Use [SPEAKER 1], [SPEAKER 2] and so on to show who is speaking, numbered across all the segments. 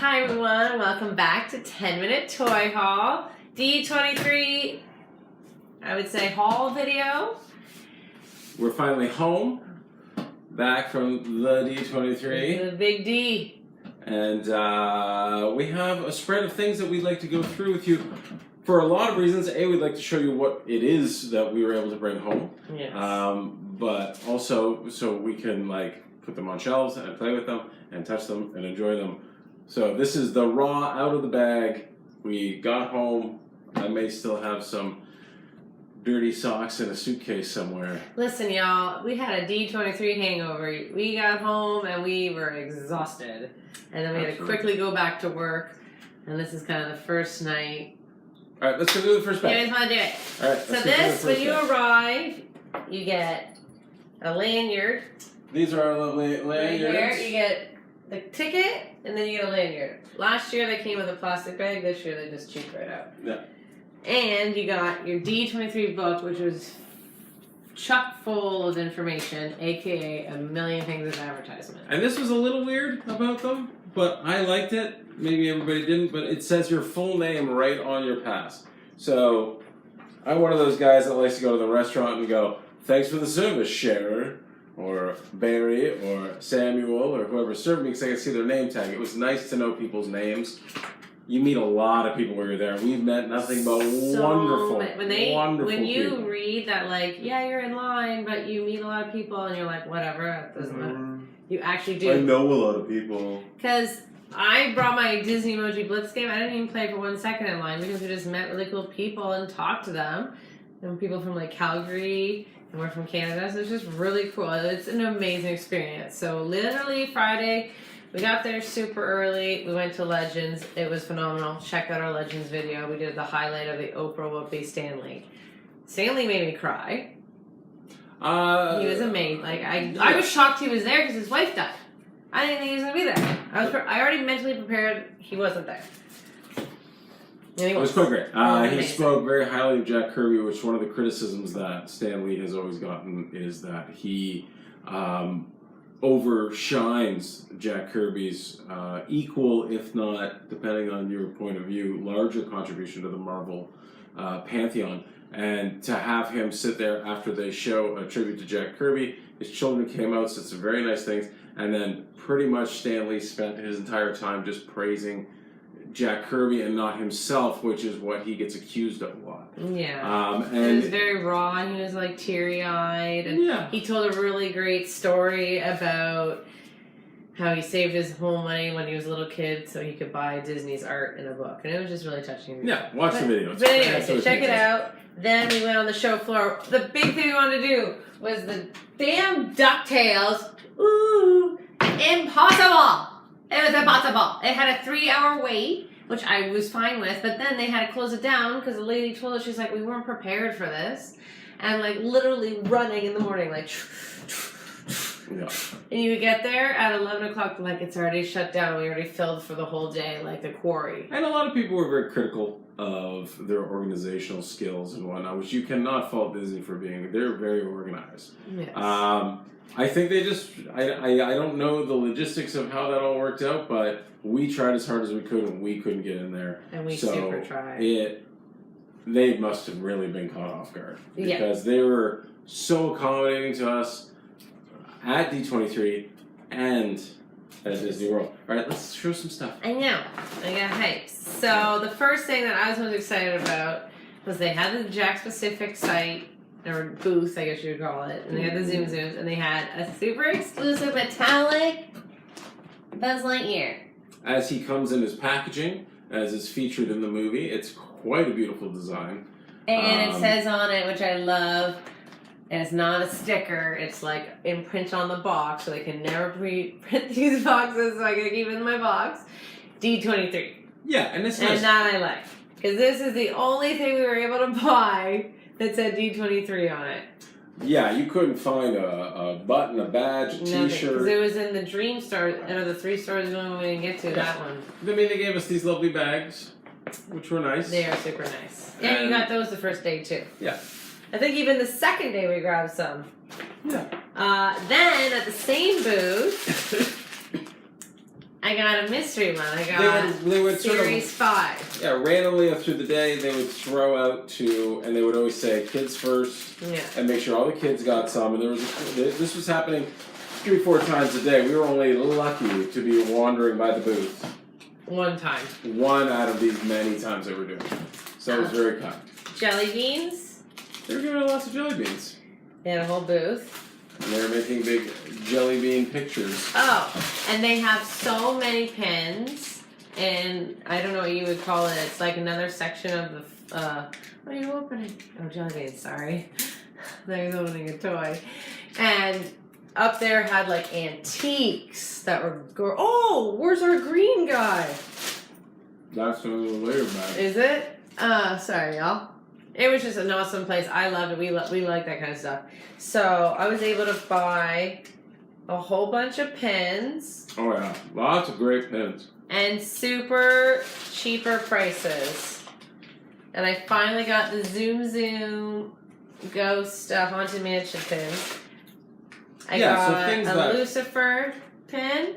[SPEAKER 1] Hi everyone, welcome back to 10-Minute Toy Haul. D23, I would say, haul video.
[SPEAKER 2] We're finally home, back from the D23.
[SPEAKER 1] The big D.
[SPEAKER 2] And we have a spread of things that we'd like to go through with you for a lot of reasons. A, we'd like to show you what it is that we were able to bring home.
[SPEAKER 1] Yes.
[SPEAKER 2] But also so we can put them on shelves and play with them and touch them and enjoy them. So this is the raw, out of the bag. We got home. I may still have some dirty socks in a suitcase somewhere.
[SPEAKER 1] Listen, y'all, we had a D23 hangover. We got home and we were exhausted. And then we had to quickly go back to work. And this is kind of the first night.
[SPEAKER 2] All right, let's go do the first bag.
[SPEAKER 1] You guys want to do it?
[SPEAKER 2] All right.
[SPEAKER 1] So this, when you arrive, you get a lanyard.
[SPEAKER 2] These are our lovely lanyards.
[SPEAKER 1] Right here, you get the ticket, and then you get a lanyard. Last year they came with a plastic bag. This year they just cheaped right out.
[SPEAKER 2] Yeah.
[SPEAKER 1] And you got your D23 book, which was chock full of information, aka a million things of advertisement.
[SPEAKER 2] And this was a little weird about them, but I liked it. Maybe everybody didn't, but it says your full name right on your pass. So I'm one of those guys that likes to go to the restaurant and go, "Thanks for the service, Sharer," or Barry, or Samuel, or whoever served me, because I could see their name tag. It was nice to know people's names. You meet a lot of people when you're there. We've met nothing but wonderful people.
[SPEAKER 1] When you read that, yeah, you're in line, but you meet a lot of people, and you're like, whatever, it doesn't matter. You actually do.
[SPEAKER 2] I know a lot of people.
[SPEAKER 1] Because I brought my Disney Emoji Blitz game. I didn't even play for 1 second in line because we just met really cool people and talked to them. And people from Calgary, and we're from Canada, so it's just really cool. It's an amazing experience. So literally Friday, we got there super early. We went to Legends. It was phenomenal. Check out our Legends video. We did the highlight of the Oprah Whoopi Stanley. Stanley made me cry. He was amazing. I was shocked he was there because his wife died. I didn't think he was going to be there. I already mentally prepared. He wasn't there.
[SPEAKER 2] It was quite great. He spoke very highly of Jack Kirby, which one of the criticisms that Stan Lee has always gotten is that he overshines Jack Kirby's equal, if not, depending on your point of view, larger contribution to the Marvel pantheon. And to have him sit there after they show a tribute to Jack Kirby, his children came out, said some very nice things, and then pretty much Stan Lee spent his entire time just praising Jack Kirby and not himself, which is what he gets accused of a lot.
[SPEAKER 1] Yeah. And it was very raw, and he was teary-eyed. And he told a really great story about how he saved his whole money when he was a little kid so he could buy Disney's art in a book. And it was just really touching.
[SPEAKER 2] Yeah, watch the video.
[SPEAKER 1] But anyway, so check it out. Then we went on the show floor. The big thing we wanted to do was the damn DuckTales. Ooh, impossible! It was impossible. It had a 3-hour wait, which I was fine with, but then they had to close it down because the lady told us, she's like, we weren't prepared for this. And literally running in the morning,
[SPEAKER 2] Yeah.
[SPEAKER 1] And you would get there at 11 o'clock, it's already shut down. We already filled for the whole day, the quarry.
[SPEAKER 2] And a lot of people were very critical of their organizational skills and whatnot, which you cannot fault Disney for being. They're very organized.
[SPEAKER 1] Yes.
[SPEAKER 2] I think they just, I don't know the logistics of how that all worked out, but we tried as hard as we could and we couldn't get in there.
[SPEAKER 1] And we super tried.
[SPEAKER 2] They must have really been caught off guard. Because they were so accommodating to us at D23 and at Disney World. All right, let's show some stuff.
[SPEAKER 1] I know. I got hyped. So the first thing that I was most excited about was they had the Jack Specific site, or booth, I guess you would call it, and they had the Zoom Zooms, and they had a super exclusive metallic Buzz Lightyear.
[SPEAKER 2] As he comes in his packaging, as is featured in the movie, it's quite a beautiful design.
[SPEAKER 1] And it says on it, which I love, and it's not a sticker, it's imprint on the box, so they can never print these boxes, so I can keep it in my box. D23.
[SPEAKER 2] Yeah, and it's nice.
[SPEAKER 1] And that I like. Because this is the only thing we were able to buy that said D23 on it.
[SPEAKER 2] Yeah, you couldn't find a button, a badge, a t-shirt.
[SPEAKER 1] Because it was in the Dream Store, the 3 stores we didn't get to, that one.
[SPEAKER 2] I mean, they gave us these lovely bags, which were nice.
[SPEAKER 1] They are super nice. And you got those the first day, too.
[SPEAKER 2] Yeah.
[SPEAKER 1] I think even the second day we grabbed some.
[SPEAKER 2] Yeah.
[SPEAKER 1] Then, at the same booth, I got a mystery one. I got
[SPEAKER 2] They would
[SPEAKER 1] Series 5.
[SPEAKER 2] Yeah, randomly through the day they would throw out and they would always say kids first,
[SPEAKER 1] Yeah.
[SPEAKER 2] and make sure all the kids got some. And this was happening 3-4 times a day. We were only lucky to be wandering by the booth
[SPEAKER 1] One time.
[SPEAKER 2] one out of these many times they were doing it. So it was very kind.
[SPEAKER 1] Jelly beans.
[SPEAKER 2] They were giving out lots of jelly beans.
[SPEAKER 1] They had a whole booth.
[SPEAKER 2] And they were making big jelly bean pictures.
[SPEAKER 1] Oh, and they have so many pins, and I don't know what you would call it. It's like another section of the, what are you opening? Oh, jelly beans, sorry. They're opening a toy. And up there had like antiques that were, oh, where's our green guy?
[SPEAKER 2] That's a little later back.
[SPEAKER 1] Is it? Sorry, y'all. It was just an awesome place. I loved it. We like that kind of stuff. So I was able to buy a whole bunch of pins.
[SPEAKER 2] Oh yeah, lots of great pins.
[SPEAKER 1] And super cheaper prices. And I finally got the Zoom Zoom Ghost Haunted Mansion pins. I got a Lucifer pin.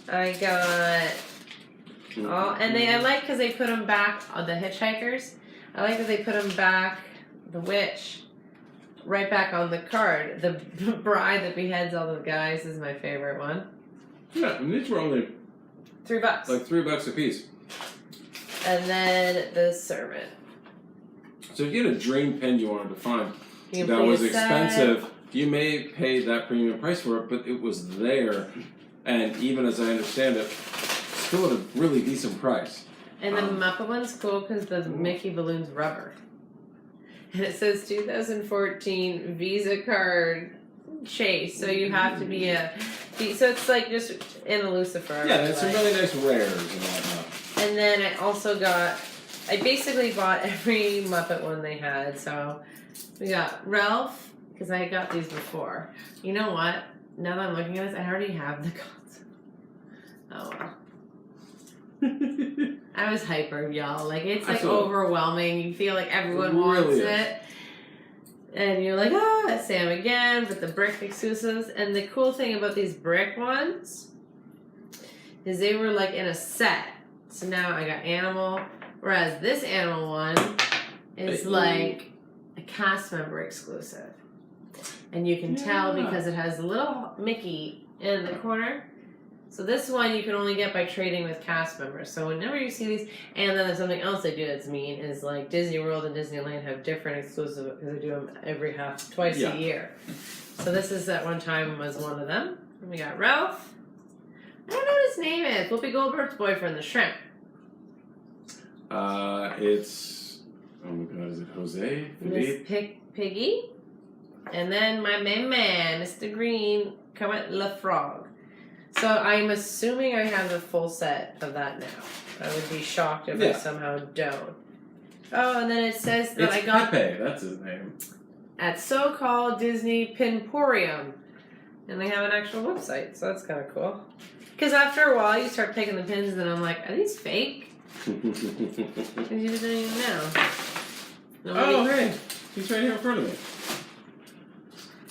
[SPEAKER 1] I got I like because they put them back on the hitchhikers. I like that they put them back, the witch, right back on the card. The bride that beheads all the guys is my favorite one.
[SPEAKER 2] Yeah, and these were only
[SPEAKER 1] $3.
[SPEAKER 2] like $3 a piece.
[SPEAKER 1] And then the servant.
[SPEAKER 2] So if you had a dream pin you wanted to find
[SPEAKER 1] that
[SPEAKER 2] was expensive, you may pay that premium price for it, but it was there, and even as I understand it, still at a really decent price.
[SPEAKER 1] And the Muppet one's cool because the Mickey balloon's rubber. And it says 2014 Visa card chase, so you have to be so it's like just in a Lucifer.
[SPEAKER 2] Yeah, there's some really nice rares and whatnot.
[SPEAKER 1] And then I basically bought every Muppet one they had. So we got Ralph, because I got these before. You know what? Now that I'm looking at this, I already have the concept. Oh well. I was hyper, y'all. Like, it's like overwhelming. You feel like everyone wants it. And you're like, it's Sam again with the brick exclusives. And the cool thing about these brick ones is they were like in a set. So now I got animal. Whereas this animal one is like a cast member exclusive. And you can tell because it has a little Mickey in the corner. So this one you can only get by trading with cast members. So whenever you see these, and then there's something else they do that's mean, is like Disney World and Disneyland have different exclusives because they do them twice a year. So this is at one time was one of them. And we got Ralph. I don't know what his name is. Whoopi Goldberg's boyfriend, the shrimp.
[SPEAKER 2] It's, oh my god, is it Jose?
[SPEAKER 1] Miss Piggy. And then my main man, Mr. Green, Kermit the Frog. So I'm assuming I have the full set of that now. I would be shocked if I somehow don't. Oh, and then it says that I got
[SPEAKER 2] Pepe, that's his name.
[SPEAKER 1] At so-called Disney Pinporium. And they have an actual website, so that's kind of cool. Because after a while, you start picking the pins, and I'm like, are these fake? Because you just don't even know.
[SPEAKER 2] Oh, hey, he's right here in front of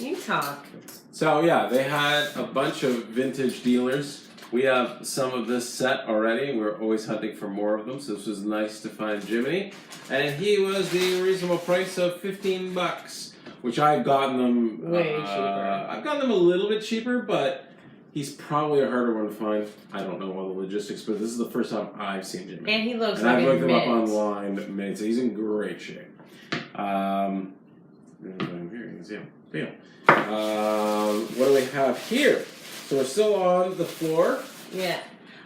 [SPEAKER 2] me.
[SPEAKER 1] You talk.
[SPEAKER 2] So yeah, they had a bunch of vintage dealers. We have some of this set already. We're always hunting for more of them, so this was nice to find Jiminy. And he was the reasonable price of $15, which I've gotten them
[SPEAKER 1] way cheaper.
[SPEAKER 2] I've gotten them a little bit cheaper, but he's probably a harder one to find. I don't know all the logistics, but this is the first time I've seen Jiminy.
[SPEAKER 1] And he looks
[SPEAKER 2] and
[SPEAKER 1] like
[SPEAKER 2] I've looked him up
[SPEAKER 1] mint.
[SPEAKER 2] online, made, so he's in great shape. Here, you can see him. What do we have here? So we're still on the floor.
[SPEAKER 1] Yeah.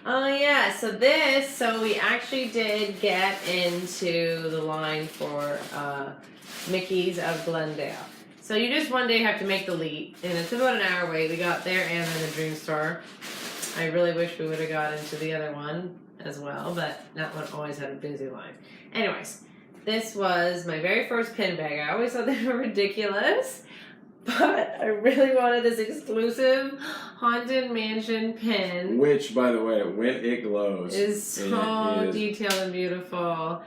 [SPEAKER 1] Oh yeah. So we actually did get into the line for Mickey's of Glendale. So you just one day have to make the leap, and it's about an hour wait. We got there and then the Dream Store. I really wish we would have got into the other one as well, but that one always had a busy line. Anyways, this was my very first pin bag. I always thought they were ridiculous. But I really wanted this exclusive Haunted Mansion pin.
[SPEAKER 2] Which, by the way, when it glows,
[SPEAKER 1] is so detailed and beautiful.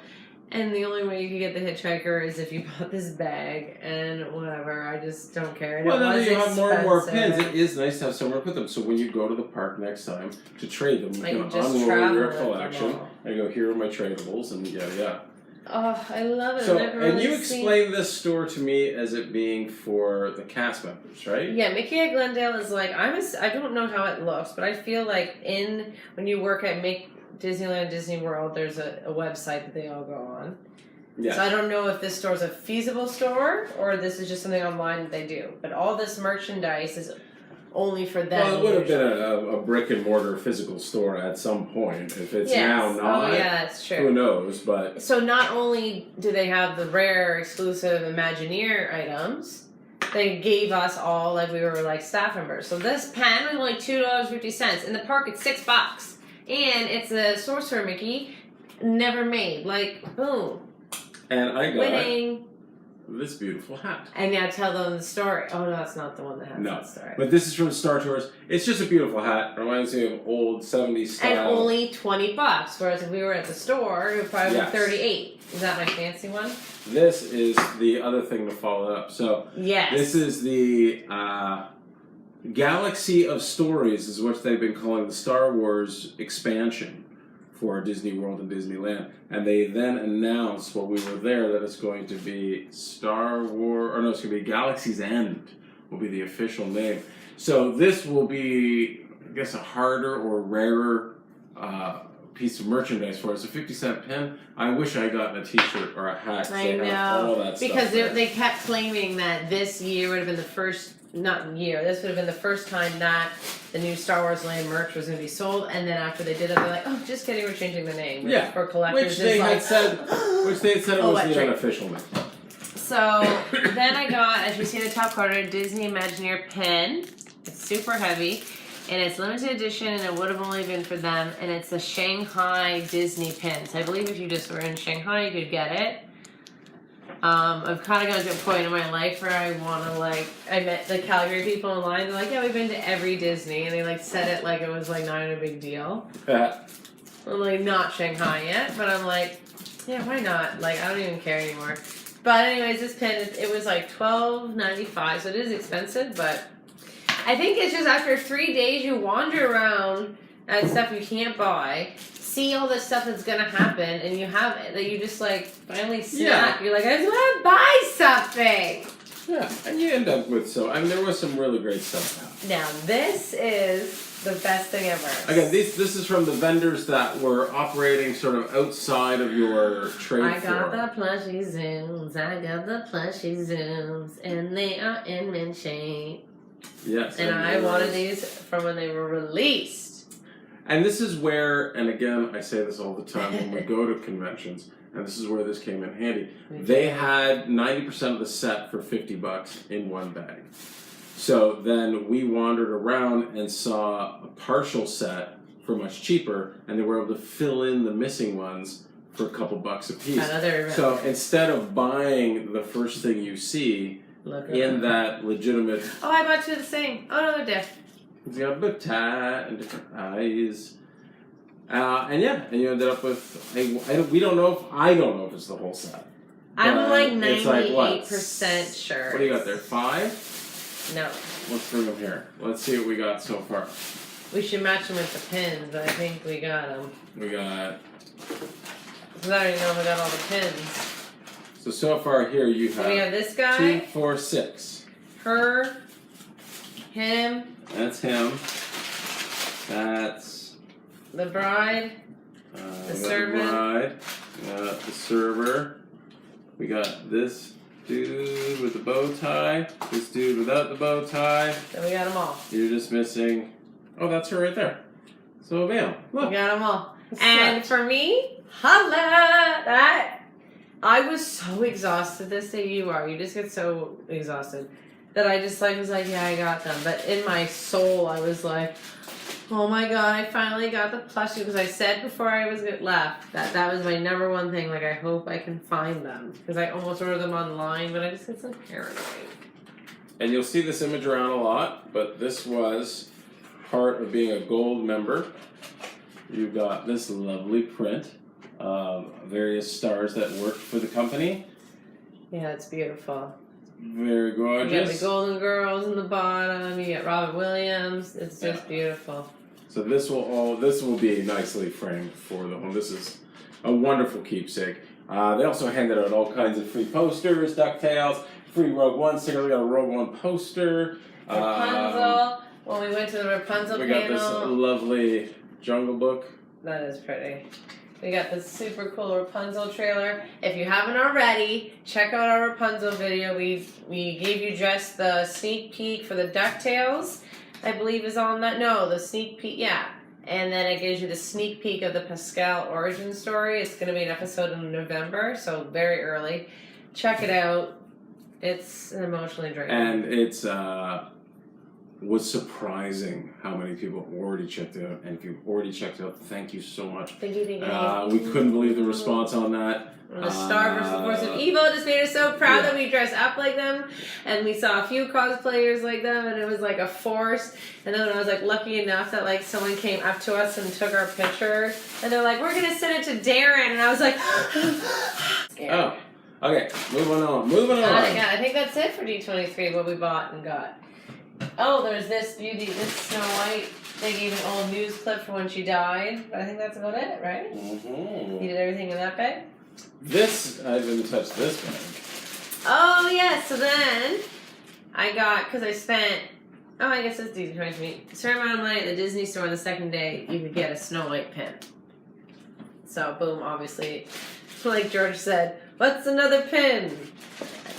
[SPEAKER 1] And the only way you could get the hitchhiker is if you bought this bag and whatever. I just don't care. And
[SPEAKER 2] Well,
[SPEAKER 1] it
[SPEAKER 2] now
[SPEAKER 1] was
[SPEAKER 2] that you have more and more pins,
[SPEAKER 1] expensive.
[SPEAKER 2] it is nice to have somewhere to put them. So when you go to the park next time to trade them, you
[SPEAKER 1] Like,
[SPEAKER 2] can
[SPEAKER 1] just
[SPEAKER 2] unroll
[SPEAKER 1] travel
[SPEAKER 2] your
[SPEAKER 1] with them
[SPEAKER 2] collection
[SPEAKER 1] all.
[SPEAKER 2] and go, here are my tradables, and yeah.
[SPEAKER 1] Oh, I love it.
[SPEAKER 2] So,
[SPEAKER 1] I've never
[SPEAKER 2] and
[SPEAKER 1] really
[SPEAKER 2] you
[SPEAKER 1] seen-
[SPEAKER 2] explained this store to me as it being for the cast members, right?
[SPEAKER 1] Yeah, Mickey at Glendale is like I don't know how it looks, but I feel like when you work at Disneyland, Disney World, there's a website that they all go on.
[SPEAKER 2] Yes.
[SPEAKER 1] So I don't know if this store is a feasible store or this is just something online that they do. But all this merchandise is only for them.
[SPEAKER 2] Well, it would have been a brick and mortar physical store at some point. If it's now not,
[SPEAKER 1] oh yeah, that's true.
[SPEAKER 2] who knows? But
[SPEAKER 1] So not only do they have the rare, exclusive Imagineer items, they gave us all like we were like staff members. So this pen was only $2.50. In the park, it's $6, and it's a Sorcerer Mickey, never made. Like boom,
[SPEAKER 2] and I got
[SPEAKER 1] winning.
[SPEAKER 2] this beautiful hat.
[SPEAKER 1] And now tell them the story. Oh no, that's not the one that has
[SPEAKER 2] No.
[SPEAKER 1] that story.
[SPEAKER 2] But this is from Star Tours. It's just a beautiful hat. It reminds me of old 70s style.
[SPEAKER 1] And only $20. Whereas if we were at the store, it would probably
[SPEAKER 2] Yes.
[SPEAKER 1] be $38. Is that my fancy one?
[SPEAKER 2] This is the other thing to follow up. So
[SPEAKER 1] Yes.
[SPEAKER 2] this is the Galaxy of Stories, is what they've been calling the Star Wars expansion for Disney World and Disneyland. And they then announced while we were there that it's going to be it's going to be Galaxy's End will be the official name. So this will be, I guess, a harder or rarer piece of merchandise for us. A 50-cent pin. I wish I got a t-shirt or a hat.
[SPEAKER 1] I
[SPEAKER 2] They have all that
[SPEAKER 1] because
[SPEAKER 2] stuff there.
[SPEAKER 1] they kept claiming that this year would have been the first, this would have been the first time that the new Star Wars Land merch was going to be sold, and then after they did it, they're like, oh, just kidding, we're changing the name. Which
[SPEAKER 2] Yeah,
[SPEAKER 1] for collectors
[SPEAKER 2] which
[SPEAKER 1] is
[SPEAKER 2] they
[SPEAKER 1] like,
[SPEAKER 2] had said was
[SPEAKER 1] Oh,
[SPEAKER 2] the
[SPEAKER 1] drink.
[SPEAKER 2] unofficial name.
[SPEAKER 1] So then I got, as you see in the top corner, a Disney Imagineer pen. It's super heavy, and it's limited edition, and it would have only been for them, and it's a Shanghai Disney pin. So I believe if you just were in Shanghai, you could get it. I've kind of gotten to a point in my life where I want to, like, I met the Calgary people online. They're like, yeah, we've been to every Disney. And they, like, said it like it was, like, not even a big deal. I'm, like, not Shanghai yet. But I'm like, yeah, why not? Like, I don't even care anymore. But anyways, this pen, it was, like, $12.95. So it is expensive. But I think it's just after 3 days, you wander around at stuff you can't buy, see all this stuff that's gonna happen, and you have it, that you just like finally snap.
[SPEAKER 2] Yeah.
[SPEAKER 1] You're like, I just want to buy something.
[SPEAKER 2] Yeah, and you end up with there was some really great stuff now.
[SPEAKER 1] Now this is the best thing ever.
[SPEAKER 2] Again, this is from the vendors that were operating sort of outside of your trade
[SPEAKER 1] I got
[SPEAKER 2] floor.
[SPEAKER 1] the plushie zooms. And they are in mint shape.
[SPEAKER 2] Yes,
[SPEAKER 1] And I
[SPEAKER 2] there
[SPEAKER 1] wanted
[SPEAKER 2] was-
[SPEAKER 1] these from when they were released.
[SPEAKER 2] And this is where, and again, I say this all the time when we go to conventions, and this is where this came in handy. They had 90% of the set for $50 in one bag. So then we wandered around and saw a partial set for much cheaper, and they were able to fill in the missing ones for a couple bucks a piece. So instead of buying the first thing you see in that legitimate,
[SPEAKER 1] Oh, I bought two of the same. Oh no, they're different.
[SPEAKER 2] it's got a bow tie and different eyes. And you ended up with we don't know if it's the whole set.
[SPEAKER 1] I'm
[SPEAKER 2] But
[SPEAKER 1] like
[SPEAKER 2] it's like, what,
[SPEAKER 1] 98% sure.
[SPEAKER 2] What do you got there? 5?
[SPEAKER 1] No.
[SPEAKER 2] Let's bring them here. Let's see what we got so far.
[SPEAKER 1] We should match them with the pins, but I think we got them.
[SPEAKER 2] We got.
[SPEAKER 1] Because I don't even know if I got all the pins.
[SPEAKER 2] So far here you
[SPEAKER 1] So we
[SPEAKER 2] have
[SPEAKER 1] have this guy,
[SPEAKER 2] 2, 4, 6.
[SPEAKER 1] her, him,
[SPEAKER 2] That's him. That's
[SPEAKER 1] the bride, the
[SPEAKER 2] we got
[SPEAKER 1] servant.
[SPEAKER 2] The bride. We got the server. We got this dude with the bow tie. This dude without the bow tie.
[SPEAKER 1] Then we got them all.
[SPEAKER 2] You're just missing. Oh, that's her right there. So bam, look.
[SPEAKER 1] We got them all.
[SPEAKER 2] It's
[SPEAKER 1] And
[SPEAKER 2] set.
[SPEAKER 1] for me, holla! I was so exhausted this day. You are. You just get so exhausted that I just was like, yeah, I got them. But in my soul, I was like, oh my god, I finally got the plushie, because I said before I left that was my number one thing. Like, I hope I can find them, because I almost ordered them online, but I just get so paranoid.
[SPEAKER 2] And you'll see this image around a lot, but this was part of being a gold member. You've got this lovely print various stars that work for the company.
[SPEAKER 1] Yeah, it's beautiful.
[SPEAKER 2] Very
[SPEAKER 1] You
[SPEAKER 2] gorgeous.
[SPEAKER 1] got the Golden Girls in the bottom. You got Robert Williams. It's just beautiful.
[SPEAKER 2] So this will be nicely framed for the home. This is a wonderful keepsake. They also handed out all kinds of free posters, DuckTales, free Rogue One sticker. We got a Rogue One poster.
[SPEAKER 1] Rapunzel. When we went to the Rapunzel
[SPEAKER 2] We got
[SPEAKER 1] panel.
[SPEAKER 2] this lovely Jungle Book.
[SPEAKER 1] That is pretty. We got this super cool Rapunzel trailer. If you haven't already, check out our Rapunzel video. We gave you just the sneak peek for the DuckTales, I believe is on that. No, the sneak peek, yeah. And then it gives you the sneak peek of the Pascal origin story. It's going to be an episode in November, so very early. Check it out. It's emotionally draining.
[SPEAKER 2] And it's was surprising how many people already checked it out. And if you've already checked it out, thank you so much.
[SPEAKER 1] Thank you.
[SPEAKER 2] We couldn't believe the response on that.
[SPEAKER 1] The Star versus the Force of Evil just made us so proud that we dressed up like them, and we saw a few cosplayers like them, and it was like a force. And then I was like lucky enough that like someone came up to us and took our picture, and they're like, "We're gonna send it to Darren," and I was like, scared.
[SPEAKER 2] Oh, okay. Moving on.
[SPEAKER 1] Yeah, I think that's it for D23. What we bought and got. Oh, there's this Snow White. They gave an old news clip for when she died, but I think that's about it, right?
[SPEAKER 2] Mm-hmm.
[SPEAKER 1] You did everything in that bag?
[SPEAKER 2] This, I didn't touch this bag.
[SPEAKER 1] Oh, yeah, so then I got, because I spent, I guess it's D23, a certain amount of money at the Disney store on the second day, you could get a Snow White pin. So, boom, obviously, like George said, what's another pin?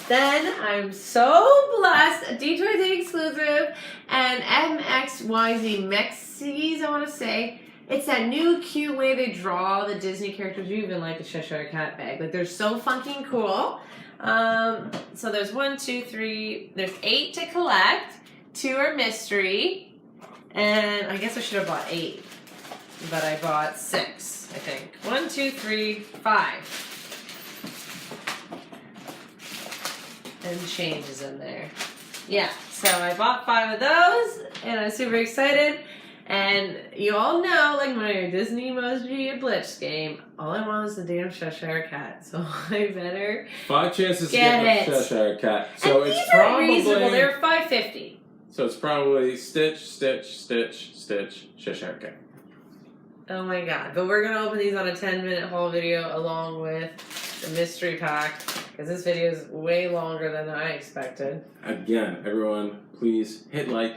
[SPEAKER 1] Then I'm so blessed, a D23 exclusive and MXYZ Mexies, I want to say. It's that new cute way they draw the Disney characters. You even like the Cheshire Cat bag. Like, they're so fucking cool. So there's 1, 2, 3. There's 8 to collect. 2 are mystery. And I guess I should have bought 8. But I bought 6, I think. 1, 2, 3, 5. And change is in there. Yeah, so I bought 5 of those, and I'm super excited. And you all know, like my Disney emoji Blitz game, all I want is the damn Cheshire Cat. So I better
[SPEAKER 2] 5 chances to
[SPEAKER 1] get
[SPEAKER 2] get the Cheshire Cat. So
[SPEAKER 1] and
[SPEAKER 2] it's
[SPEAKER 1] these are
[SPEAKER 2] probably
[SPEAKER 1] reasonable. They're $5.50.
[SPEAKER 2] So it's probably Stitch, Cheshire Cat.
[SPEAKER 1] Oh my god! But we're gonna open these on a 10-minute haul video along with the mystery pack because this video is way longer than I expected.
[SPEAKER 2] Again, everyone, please hit like.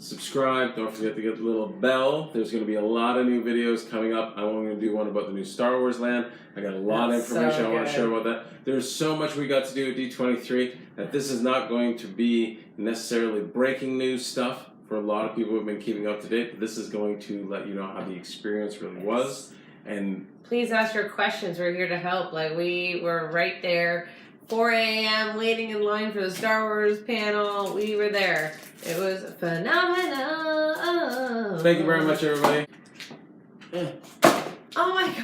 [SPEAKER 2] Subscribe, don't forget to get the little bell. There's going to be a lot of new videos coming up. I'm only going to do one about the new Star Wars land. I got a lot of information I want to share about that. There's so much we got to do at D23 that this is not going to be necessarily breaking news stuff for a lot of people who have been keeping up to date. But this is going to let you know how the experience really was. And
[SPEAKER 1] please ask your questions. We're here to help. Like, we were right there, 4 a.m. waiting in line for the Star Wars panel. We were there. It was phenomenal.
[SPEAKER 2] Thank you very much, everybody.